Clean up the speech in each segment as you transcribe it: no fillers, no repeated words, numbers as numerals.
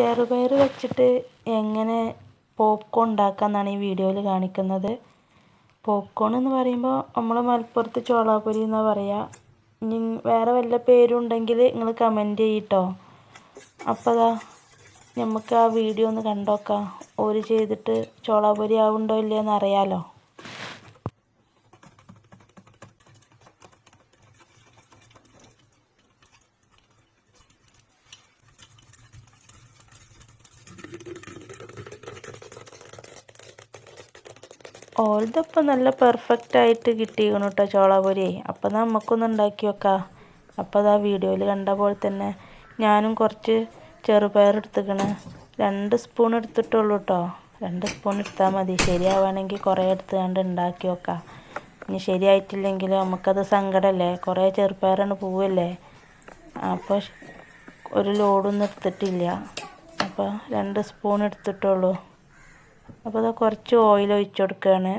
ചെറുപയർ വെച്ചിട്ട് എങ്ങനെ പോപ്കോൺ ഉണ്ടാക്കാമെന്നാണ് ഈ വീഡിയോയിൽ കാണിക്കുന്നത്. പോപ്കോൺ എന്ന് പറയുമ്പോൾ നമ്മൾ മലപ്പുറത്ത് ചോളാപ്പൊരി എന്നാണ് പറയുക. ഇനി വേറെ വല്ല പേരും ഉണ്ടെങ്കിൽ നിങ്ങൾ കമൻറ്റ് ചെയ്യട്ടോ. അപ്പോൾ അതാ നമുക്ക് ആ വീഡിയോ ഒന്ന് കണ്ടോക്കാം. ഓര് ചെയ്തിട്ട് ചോളാപ്പൊരി ആവുണ്ടോ ഇല്ലയെന്ന് അറിയാമല്ലോ. ഓൾതിപ്പോൾ നല്ല പെർഫെക്റ്റായിട്ട് കിട്ടിയിരിക്കണം കേട്ടോ ചോളാപ്പൊരി. അപ്പോൾ നമുക്കൊന്ന് ഉണ്ടാക്കി വെക്കാം. അപ്പോൾ അതാ വീഡിയോയിൽ കണ്ട പോലെ തന്നെ ഞാനും കുറച്ച് ചെറുപയർ എടുത്തിക്കണ്. 2 സ്പൂൺ എടുത്തിട്ടുള്ളൂ കേട്ടോ. 2 സ്പൂൺ എടുത്താൽ മതി. ശരിയാവുകയാണെങ്കിൽ കുറേ എടുത്തുകൊണ്ട് ഉണ്ടാക്കി വെക്കാം. ഇനി ശരിയായിട്ടില്ലെങ്കിൽ നമുക്കത് സങ്കടമല്ലേ, കുറേ ചെറുപയറാണ് പോവല്ലേ. അപ്പോൾ ഒരു ലോഡൊന്നും എടുത്തിട്ടില്ല. അപ്പോൾ 2 സ്പൂൺ എടുത്തിട്ടുള്ളൂ. അപ്പോൾ അത് കുറച്ച് ഓയിൽ ഒഴിച്ച് കൊടുക്കുകയാണ്.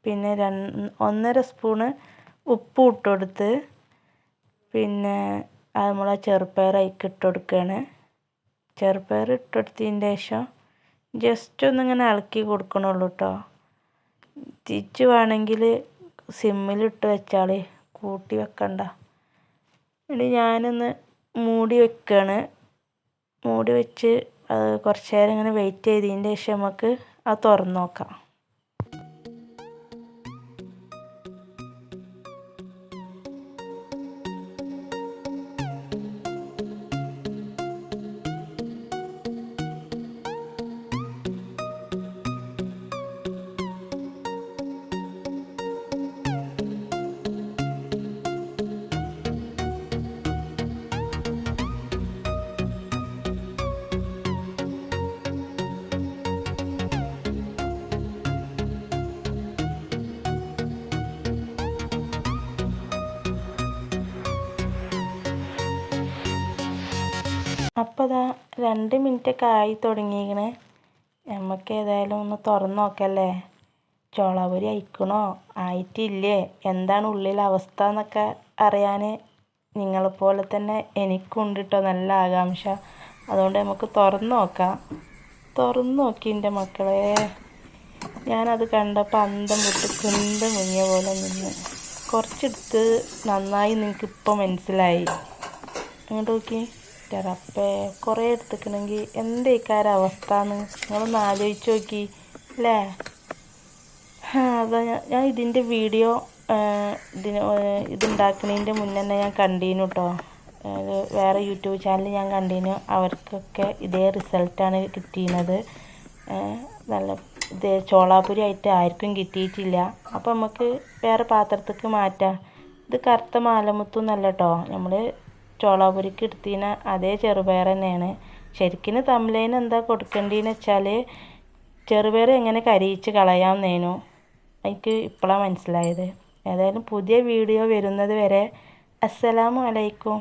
പിന്നെ 1.5 സ്പൂണ് ഉപ്പ് ഇട്ട് കൊടുത്ത്, പിന്നെ അത് നമ്മൾ ചെറുപയർ അതിലേക്ക് ഇട്ട് കൊടുക്കുകയാണ്. ചെറുപയർ ഇട്ട് കൊടുത്തതിന് ശേഷം ജസ്റ്റ് ഒന്നിങ്ങനെ ഇളക്കി കൊടുക്കണുള്ളൂ കേട്ടോ. തിരിച്ച് വേണമെങ്കിൽ സിമ്മിലിട്ട് വെച്ചാൽ, കൂട്ടി വെക്കണ്ട. ഇനി ഞാനൊന്ന് മൂടി വെക്കുകയാണ്. മൂടി വെച്ച് കുറച്ച് നേരം ഇങ്ങനെ വെയിറ്റ് ചെയ്തതിന് ശേഷം നമുക്ക് അത് തുറന്ന് നോക്കാം. അപ്പോൾ അതാ 2 മിനിറ്റൊക്കെ ആയി തുടങ്ങിയിരിക്കണേ. നമുക്ക് ഏതായാലും ഒന്ന് തുറന്ന് നോക്കല്ലേ. ചോളാപ്പൊരി അയക്കണോ ആയിട്ടില്ലേ, എന്താണ് ഉള്ളിലെ അവസ്ഥ എന്നൊക്കെ അറിയാൻ നിങ്ങളെപ്പോലെ തന്നെ എനിക്കുണ്ട് കേട്ടോ നല്ല ആകാംക്ഷ. അതുകൊണ്ട് നമുക്ക് തുറന്ന് നോക്കാം. തുറന്ന് നോക്കി എൻ്റെ മക്കളെ, ഞാനത് കണ്ടപ്പോൾ അന്തം വിട്ട് കുന്ത് മുങ്ങിയ പോലെ നിന്ന്. കുറച്ചെടുത്ത് നന്നായി നിങ്ങൾക്ക് ഇപ്പോൾ മനസ്സിലായി. അങ്ങോട്ട് നോക്കി റപ്പേ, കുറേ എടുത്തിക്കണമെങ്കിൽ എൻ്റെ ഇക്കാരം അവസ്ഥ എന്ന് നിങ്ങളൊന്ന് ആലോചിച്ച് നോക്കി അല്ലേ. അതാ ഞാൻ ഇതിൻ്റെ വീഡിയോ ഇതുണ്ടാക്കുന്നതിൻ്റെ മുന്നേ തന്നെ ഞാൻ കണ്ടീനു കേട്ടോ. വേറെ യൂട്യൂബ് ചാനൽ ഞാൻ കണ്ടീനു. അവർക്കൊക്കെ ഇതേ റിസൾട്ടാണ് കിട്ടിയത്. നല്ല ഇതേ ചോളാപ്പൊരി ആയിട്ട് ആർക്കും കിട്ടിയിട്ടില്ല. അപ്പോൾ നമുക്ക് വേറെ പാത്രത്തേക്ക് മാറ്റാം. ഇത് കറുത്ത മാലമുത്തൊന്നല്ല കേട്ടോ, നമ്മൾ ചോളാപ്പൊരിക്ക് എടുത്തതിന് അതേ ചെറുപയർ തന്നെയാണ്. ശരിക്കും തമ്മിലേന് എന്താ കൊടുക്കേണ്ടതെന്ന് വെച്ചാൽ ചെറുപയർ എങ്ങനെ കരിയിച്ച് കളയാമെന്നേനു. എനിക്ക് ഇപ്പോഴാണ് മനസ്സിലായത്. ഏതായാലും പുതിയ വീഡിയോ വരുന്നത് വരെ അസ്സലാമു അലൈക്കും.